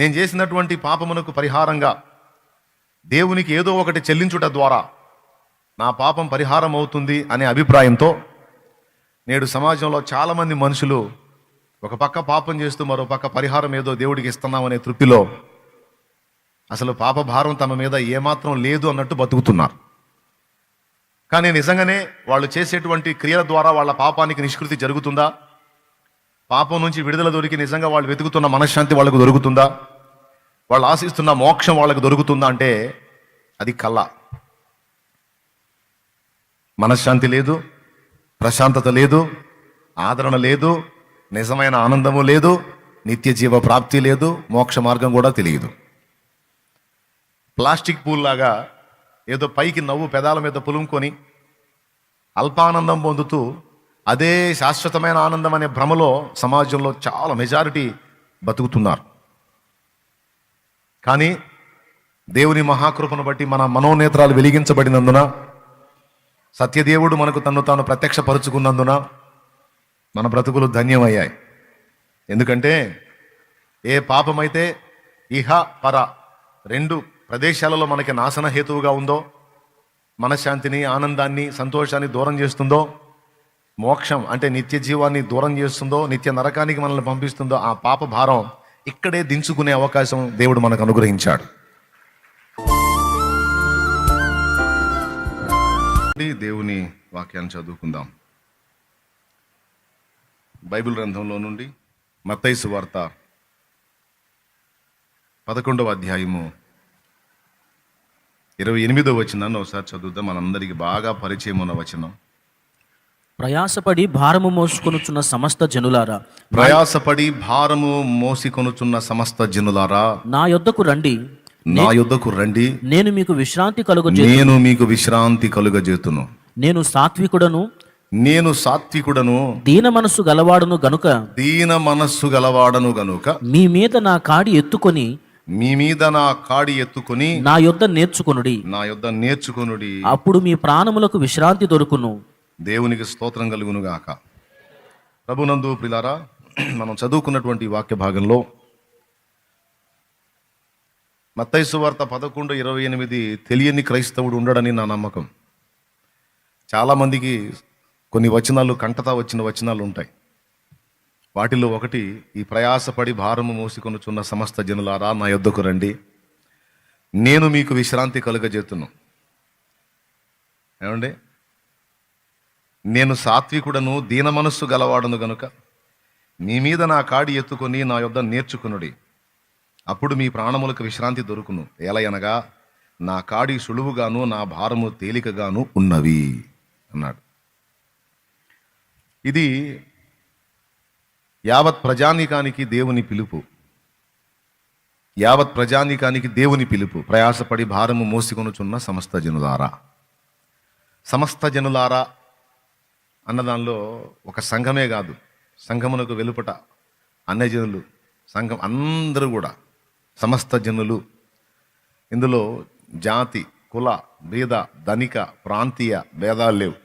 నేను చేసినటువంటి పాపమునకు పరిహారంగా దేవునికి ఏదో ఒకటి చెల్లించుట ద్వారా నా పాపం పరిహారం అవుతుంది అనే అభిప్రాయంతో నేడు సమాజంలో చాలామంది మనుషులు ఒక పక్క పాపం చేస్తూ మరో పక్క పరిహారం ఏదో దేవుడికి ఇస్తున్నామనే తృప్తిలో అసలు పాప భారం తమ మీద ఏమాత్రం లేదు అన్నట్టు బతుకుతున్నారు. కానీ నిజంగానే వాళ్ళు చేసేటువంటి క్రియల ద్వారా వాళ్ళ పాపానికి నిష్కృతి జరుగుతుందా? పాపం నుంచి విడుదల దొరికి నిజంగా వాళ్ళు వెతుకుతున్న మనశ్శాంతి వాళ్ళకు దొరుకుతుందా? వాళ్ళు ఆశిస్తున్న మోక్షం వాళ్ళకు దొరుకుతుందా అంటే అది కళ. మనశ్శాంతి లేదు, ప్రశాంతత లేదు, ఆదరణ లేదు, నిజమైన ఆనందము లేదు, నిత్య జీవ ప్రాప్తి లేదు, మోక్ష మార్గం కూడా తెలియదు. ప్లాస్టిక్ పూల్ లాగా ఏదో పైకి నవ్వు పెదాల మీద పులుముకొని అల్పానందం పొందుతూ అదే శాశ్వతమైన ఆనందం అనే భ్రమలో సమాజంలో చాలా మెజారిటీ బతుకుతున్నారు. కానీ దేవుని మహాకృపను బట్టి మన మనోనేత్రాలు వెలిగించబడినందున, సత్యదేవుడు మనకు తన్ను తాను ప్రత్యక్షపరుచుకున్నందున మన బ్రతుకులు ధన్యమయ్యాయి. ఎందుకంటే ఏ పాపమైతే ఇహ పర రెండు ప్రదేశాలలో మనకి నాశన హేతువుగా ఉందో, మనశ్శాంతిని, ఆనందాన్ని, సంతోషాన్ని దూరం చేస్తుందో, మోక్షం అంటే నిత్య జీవాన్ని దూరం చేస్తుందో, నిత్య నరకానికి మనల్ని పంపిస్తుందో, ఆ పాప భారం ఇక్కడే దించుకునే అవకాశం దేవుడు మనకు అనుగ్రహించాడు. దేవుని వాక్యాన్ని చదువుకుందాం. బైబిల్ గ్రంథంలో నుండి మత్తయి సువార్త 11వ అధ్యాయము 28వ వచనాన్ని ఒకసారి చదువుతాం. మనందరికీ బాగా పరిచయం ఉన్న వచనం. ప్రయాసపడి భారము మోసుకొనుచున్న సమస్త జనులారా, ప్రయాసపడి భారము మోసికొనుచున్న సమస్త జనులారా, నా యొద్దకు రండి, నా యొద్దకు రండి, నేను మీకు విశ్రాంతి కలుగజేతును. నేను సాత్వికుడను, దీన మనస్సు గలవాడను గనుక మీ మీద నా కాడి ఎత్తుకొని నా యొద్ద నేర్చుకొనుడి, అప్పుడు మీ ప్రాణములకు విశ్రాంతి దొరుకును. దేవునికి స్తోత్రం కలుగును గాక. ప్రభునందు ప్రియులారా, మనం చదువుకున్నటువంటి వాక్య భాగంలో మత్తయి సువార్త 11:28 తెలియని క్రైస్తవుడు ఉండడని నా నమ్మకం. చాలామందికి కొన్ని వచనాలు కంటతా వచ్చిన వచనాలు ఉంటాయి. వాటిలో ఒకటి ఈ ప్రయాసపడి భారము మోసికొనుచున్న సమస్త జనులారా, నా యొద్దకు రండి, నేను మీకు విశ్రాంతి కలుగజేతును. ఏమండి, నేను సాత్వికుడను, దీన మనస్సు గలవాడను గనుక మీ మీద నా కాడి ఎత్తుకొని నా యొద్ద నేర్చుకునుడి, అప్పుడు మీ ప్రాణములకు విశ్రాంతి దొరుకును. ఎలయనగా నా కాడి సులువుగాను నా భారము తేలికగాను ఉన్నవి అన్నాడు. ఇది యావత్ ప్రజానీకానికి దేవుని పిలుపు. ప్రయాసపడి భారము మోసికొనుచున్న సమస్త జనులారా అన్న దానిలో ఒక సంఘమే కాదు, సంఘమునకు వెలుపట అన్యజనులు, సంఘం అందరూ కూడా సమస్త జనులు. ఇందులో జాతి, కుల, భేద, ధనిక, ప్రాంతీయ భేదాలు లేవు.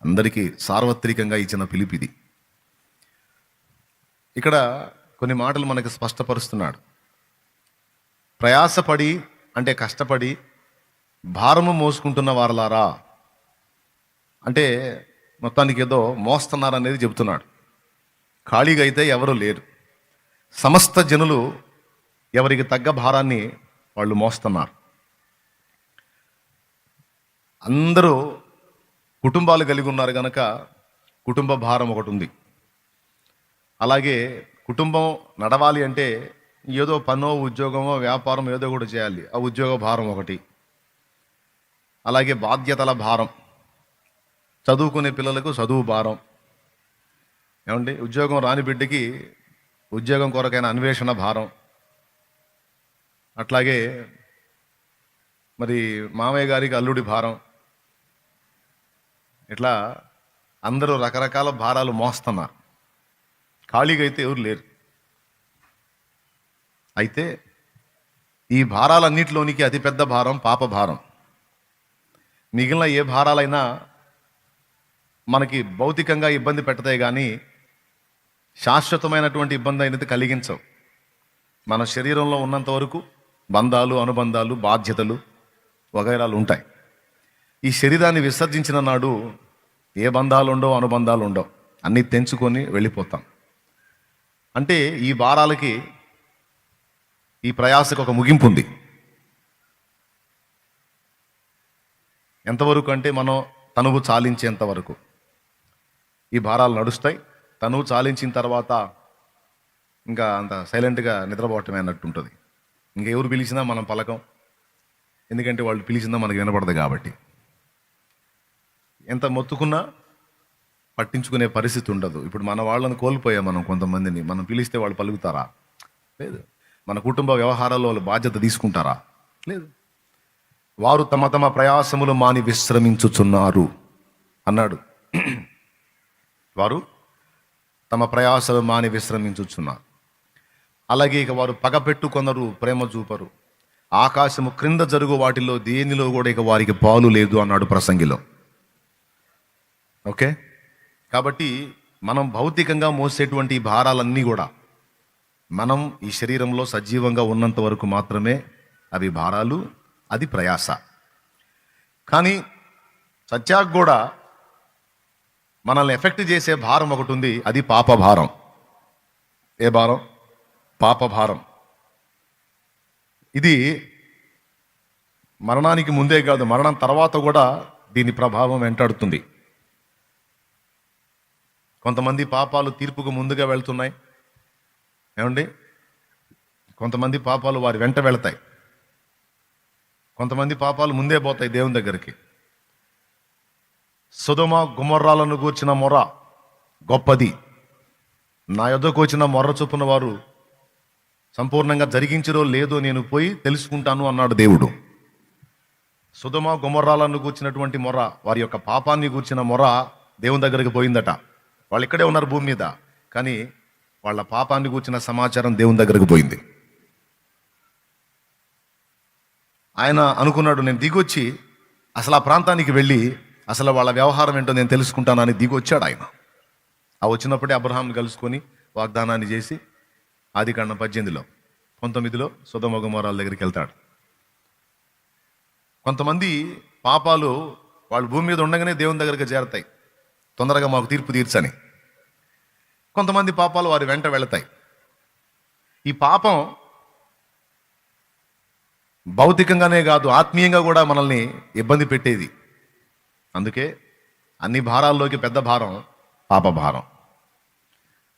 అందరికీ సార్వత్రికంగా ఇచ్చిన పిలుపు ఇది. ఇక్కడ కొన్ని మాటలు మనకు స్పష్టపరుస్తున్నాడు. ప్రయాసపడి అంటే కష్టపడి భారము మోసుకుంటున్న వారలారా అంటే మొత్తానికి ఏదో మోస్తున్నారనేది చెబుతున్నాడు. ఖాళీగా అయితే ఎవరూ లేరు. సమస్త జనులు ఎవరికి తగ్గ భారాన్ని వాళ్ళు మోస్తున్నారు. అందరూ కుటుంబాలు కలిగి ఉన్నారు కనుక కుటుంబ భారం ఒకటి ఉంది. అలాగే కుటుంబం నడవాలి అంటే ఏదో పనో, ఉద్యోగమో, వ్యాపారం ఏదో కూడా చేయాలి. ఆ ఉద్యోగ భారం ఒకటి. అలాగే బాధ్యతల భారం, చదువుకునే పిల్లలకు చదువు భారం. ఏమండి, ఉద్యోగం రాని బిడ్డకి ఉద్యోగం కొరకైన అన్వేషణ భారం. అట్లాగే మరి మామయ్య గారికి అల్లుడి భారం. ఇట్లా అందరూ రకరకాల భారాలు మోస్తున్నారు. ఖాళీగా అయితే ఎవరు లేరు. అయితే ఈ భారాలన్నిటిలోనికి అతిపెద్ద భారం పాప భారం. మిగిలిన ఏ భారాలైనా మనకి భౌతికంగా ఇబ్బంది పెట్టతాయి కానీ శాశ్వతమైనటువంటి ఇబ్బంది అయినది కలిగించవు. మన శరీరంలో ఉన్నంత వరకు బంధాలు, అనుబంధాలు, బాధ్యతలు వగైరాలు ఉంటాయి. ఈ శరీరాన్ని విసర్జించిన నాడు ఏ బంధాలు ఉండవు, అనుబంధాలు ఉండవు, అన్నీ తెంచుకొని వెళ్ళిపోతాం. అంటే ఈ భారాలకి, ఈ ప్రయాసకు ఒక ముగింపు ఉంది. ఎంతవరకు అంటే మనం తనువు చాలించేంత వరకు ఈ భారాలు నడుస్తాయి. తనువు చాలించిన తర్వాత ఇంకా అంత సైలెంట్గా నిద్రపోవటమే అన్నట్టు ఉంటుంది. ఇంకెవరు పిలిచినా మనం పలకం, ఎందుకంటే వాళ్ళు పిలిచిందా మనకి వినపడదు కాబట్టి. ఎంత మొత్తుకున్నా పట్టించుకునే పరిస్థితి ఉండదు. ఇప్పుడు మన వాళ్ళని కోల్పోయాం మనం, కొంతమందిని. మనం పిలిస్తే వాళ్ళు పలుకుతారా? లేదు. మన కుటుంబ వ్యవహారాల్లో వాళ్ళు బాధ్యత తీసుకుంటారా? లేదు. వారు తమ తమ ప్రయాసములు మాని విశ్రమించుచున్నారు అన్నాడు. వారు తమ ప్రయాసలు మాని విశ్రమించుచున్నారు. అలాగే ఇక వారు పగపెట్టు కొందరు ప్రేమ చూపరు. ఆకాశము క్రింద జరుగు వాటిలో దేనిలో కూడా ఇక వారికి పాలు లేదు అన్నాడు ప్రసంగిలో. ఓకే, కాబట్టి మనం భౌతికంగా మోసేటువంటి ఈ భారాలన్నీ కూడా మనం ఈ శరీరంలో సజీవంగా ఉన్నంత వరకు మాత్రమే అవి భారాలు, అది ప్రయాస. కానీ సత్యాగ్ కూడా మనల్ని ఎఫెక్ట్ చేసే భారం ఒకటి ఉంది, అది పాప భారం. ఏ భారం? పాప భారం. ఇది మరణానికి ముందే కాదు, మరణం తర్వాత కూడా దీని ప్రభావం వెంటాడుతుంది. కొంతమంది పాపాలు తీర్పుకు ముందుగా వెళ్తున్నాయి, ఏమండి? కొంతమంది పాపాలు వారి వెంట వెళతాయి. కొంతమంది పాపాలు ముందే పోతాయి దేవుని దగ్గరికి. సొదొమ గొమొర్రాలను గూర్చిన మొర గొప్పది. నా యొద్దకు వచ్చిన మొర్ర చొప్పున వారు సంపూర్ణంగా జరిగించరో లేదో నేను పోయి తెలుసుకుంటాను అన్నాడు దేవుడు. సొదొమ గొమొర్రాలను గూర్చినటువంటి మొర, వారి యొక్క పాపాన్ని గూర్చిన మొర దేవుని దగ్గరికి పోయిందట. వాళ్ళు ఇక్కడే ఉన్నారు భూమి మీద, కానీ వాళ్ళ పాపాన్ని గూర్చిన సమాచారం దేవుని దగ్గరికి పోయింది. ఆయన అనుకున్నాడు, నేను దిగొచ్చి అసలు ఆ ప్రాంతానికి వెళ్ళి అసలు వాళ్ళ వ్యవహారం ఏంటో నేను తెలుసుకుంటానని దిగొచ్చాడు ఆయన. ఆ వచ్చినప్పుడే అబ్రహాంని కలుసుకొని వాగ్దానాన్ని చేసి ఆదికాండం 18లో 19లో సొదొమ గొమొర్రాల దగ్గరికి వెళ్తాడు. కొంతమంది పాపాలు వాళ్ళు భూమి మీద ఉండగానే దేవుని దగ్గరికి చేరతాయి, తొందరగా మాకు తీర్పు తీర్చని. కొంతమంది పాపాలు వారి వెంట వెళతాయి. ఈ పాపం భౌతికంగానే కాదు, ఆత్మీయంగా కూడా మనల్ని ఇబ్బంది పెట్టేది. అందుకే అన్ని భారాల్లోకి పెద్ద భారం పాప భారం.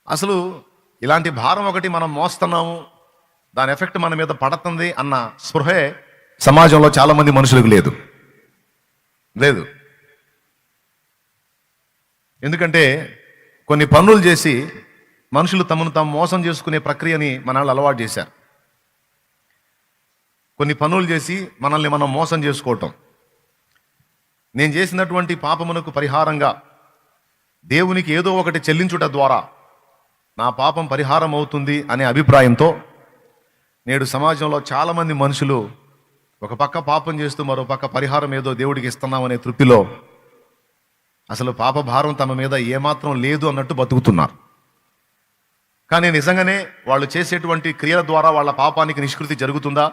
అసలు ఇలాంటి భారం ఒకటి మనం మోస్తున్నాము, దాని ఎఫెక్ట్ మన మీద పడుతుంది అన్న స్పృహే సమాజంలో చాలా మంది మనుషులకు లేదు. ఎందుకంటే కొన్ని పనులు చేసి మనుషులు తమను తాము మోసం చేసుకునే ప్రక్రియని మన అలవాటు చేశారు. కొన్ని పనులు చేసి మనల్ని మనం మోసం చేసుకోవటం. నేను చేసినటువంటి పాపమునకు పరిహారంగా దేవునికి ఏదో ఒకటి చెల్లించుట ద్వారా నా పాపం పరిహారం అవుతుంది అనే అభిప్రాయంతో నేడు సమాజంలో చాలామంది మనుషులు ఒక పక్క పాపం చేస్తూ మరో పక్క పరిహారం ఏదో దేవుడికి ఇస్తున్నామనే తృప్తిలో అసలు పాప భారం తమ మీద ఏమాత్రం లేదు అన్నట్టు బతుకుతున్నారు. కానీ నిజంగానే వాళ్ళు చేసేటువంటి క్రియల ద్వారా వాళ్ళ పాపానికి నిష్కృతి జరుగుతుందా?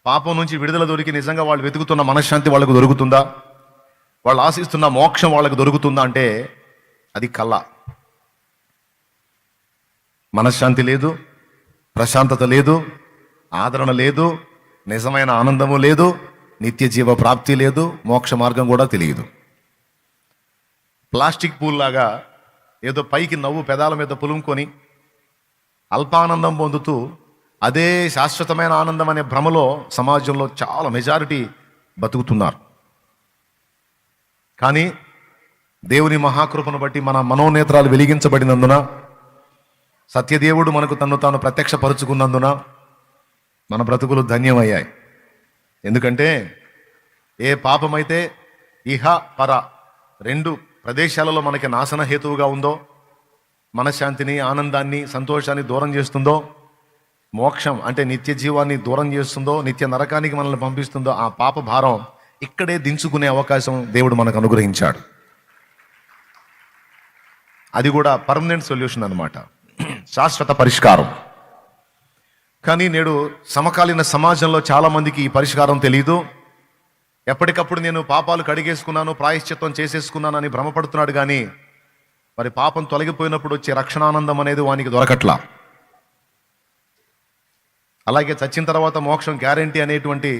పాపం నుంచి విడుదల దొరికి నిజంగా వాళ్ళు వెతుకుతున్న మనశ్శాంతి వాళ్ళకు దొరుకుతుందా? వాళ్ళు ఆశిస్తున్న మోక్షం వాళ్ళకు దొరుకుతుందా? అంటే అది కళ్ళ. మనశ్శాంతి లేదు, ప్రశాంతత లేదు, ఆదరణ లేదు, నిజమైన ఆనందము లేదు, నిత్య జీవ ప్రాప్తి లేదు, మోక్ష మార్గం కూడా తెలియదు. ప్లాస్టిక్ పూల్ లాగా ఏదో పైకి నవ్వు పెదాల మీద పులుముకొని అల్పానందం పొందుతూ అదే శాశ్వతమైన ఆనందం అనే భ్రమలో సమాజంలో చాలా మెజారిటీ బతుకుతున్నారు. కానీ దేవుని మహాకృపను బట్టి మన మనోనేత్రాలు వెలిగించబడినందున, సత్యదేవుడు మనకు తన్ను తాను ప్రత్యక్షపరుచుకున్నందున మన బ్రతుకులు ధన్యమయ్యాయి. ఎందుకంటే ఏ పాపమైతే ఇహ పర రెండు ప్రదేశాలలో మనకి నాశన హేతువుగా ఉందో, మనశ్శాంతిని, ఆనందాన్ని, సంతోషాన్ని దూరం చేస్తుందో, మోక్షం అంటే నిత్య జీవాన్ని దూరం చేస్తుందో, నిత్య నరకానికి మనల్ని పంపిస్తుందో, ఆ పాప భారం ఇక్కడే దించుకునే అవకాశం దేవుడు మనకు అనుగ్రహించాడు. అది కూడా పర్మనెంట్ సొల్యూషన్ అన్నమాట, శాశ్వత పరిష్కారం. కానీ నేడు సమకాలీన సమాజంలో చాలా మందికి ఈ పరిష్కారం తెలియదు. ఎప్పటికప్పుడు నేను పాపాలు కడిగేసుకున్నాను, ప్రాయశ్చిత్తం చేసేసుకున్నానని భ్రమపడుతున్నాడు. కానీ మరి పాపం తొలగిపోయినప్పుడు వచ్చే రక్షణానందం అనేది వానికి దొరకట్లా. అలాగే చచ్చిన తర్వాత మోక్షం గ్యారెంటీ అనేటువంటి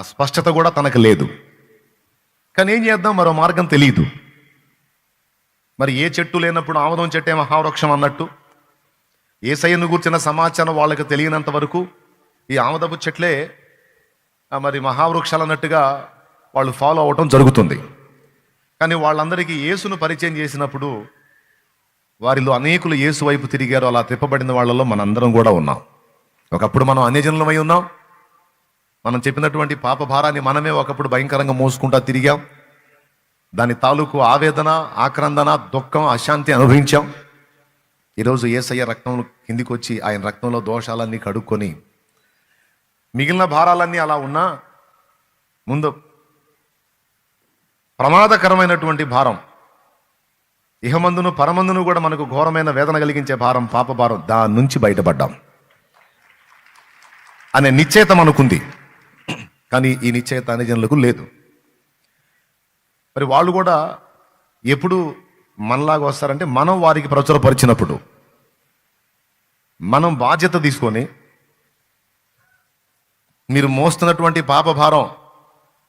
స్పష్టత కూడా తనకు లేదు. కానీ ఏం చేద్దాం, మరో మార్గం తెలియదు. మరి ఏ చెట్టు లేనప్పుడు ఆమదం చెట్టే మహావృక్షం అన్నట్టు యేసయ్యను గూర్చిన సమాచారం వాళ్ళకి తెలియనంత వరకు ఈ ఆమదపు చెట్లే మరి మహావృక్షాలు అన్నట్టుగా వాళ్ళు ఫాలో అవటం జరుగుతుంది. కానీ వాళ్ళందరికీ యేసును పరిచయం చేసినప్పుడు వారిలో అనేకులు యేసు వైపు తిరిగారు. అలా తిప్పబడిన వాళ్ళలో మనందరం కూడా ఉన్నాం. ఒకప్పుడు మనం అన్యజనులమై ఉన్నాం. మనం చెప్పినటువంటి పాప భారాన్ని మనమే ఒకప్పుడు భయంకరంగా మోసుకుంటా తిరిగాం. దాని తాలూకు ఆవేదన, ఆక్రందన, దుఃఖం, అశాంతి అనుభవించాం. ఈరోజు యేసయ్య రక్తంలో కిందికి వచ్చి ఆయన రక్తంలో దోషాలన్నీ కడుక్కొని మిగిలిన భారాలన్నీ అలా ఉన్నా ముందు ప్రమాదకరమైనటువంటి భారం, ఇహమందును పరమందును కూడా మనకు ఘోరమైన వేదన కలిగించే భారం, పాప భారం, దాని నుంచి బయటపడ్డాం అనే నిశ్చయిత మనకుంది. కానీ ఈ నిశ్చయిత అనే జనులకు లేదు. మరి వాళ్ళు కూడా ఎప్పుడు మనలాగా వస్తారంటే మనం వారికి ప్రచురపరిచినప్పుడు, మనం బాధ్యత తీసుకొని మీరు మోస్తున్నటువంటి పాప భారం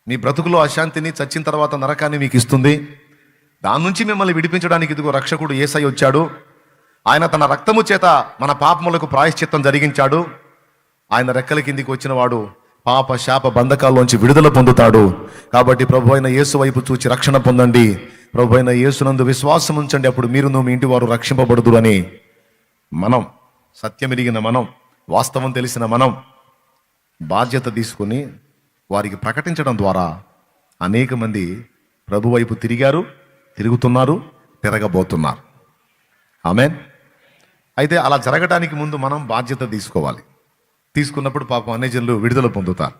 మీ బ్రతుకులో అశాంతిని, చచ్చిన తర్వాత నరకాన్ని మీకు ఇస్తుంది. దాని నుంచి మిమ్మల్ని విడిపించడానికి ఇదిగో రక్షకుడు యేసయ్య వచ్చాడు. ఆయన తన రక్తము చేత మన పాపములకు ప్రాయశ్చిత్తం జరిగించాడు. ఆయన రెక్కల కిందికి వచ్చిన వాడు పాప శాప బంధకాల్లోంచి విడుదల పొందుతాడు. కాబట్టి ప్రభు అయిన యేసు వైపు చూచి రక్షణ పొందండి, ప్రభు అయిన యేసునందు విశ్వాసం ఉంచండి, అప్పుడు మీరును మీ ఇంటి వారు రక్షింపబడుదురు అని మనం, సత్యమెరిగిన మనం, వాస్తవం తెలిసిన మనం బాధ్యత తీసుకుని వారికి ప్రకటించడం ద్వారా అనేక మంది ప్రభు వైపు తిరిగారు, తిరుగుతున్నారు, తిరగబోతున్నారు. ఆమేన్. అయితే అలా జరగడానికి ముందు మనం బాధ్యత తీసుకోవాలి. తీసుకున్నప్పుడు పాపం అన్యజనులు విడుదల పొందుతారు.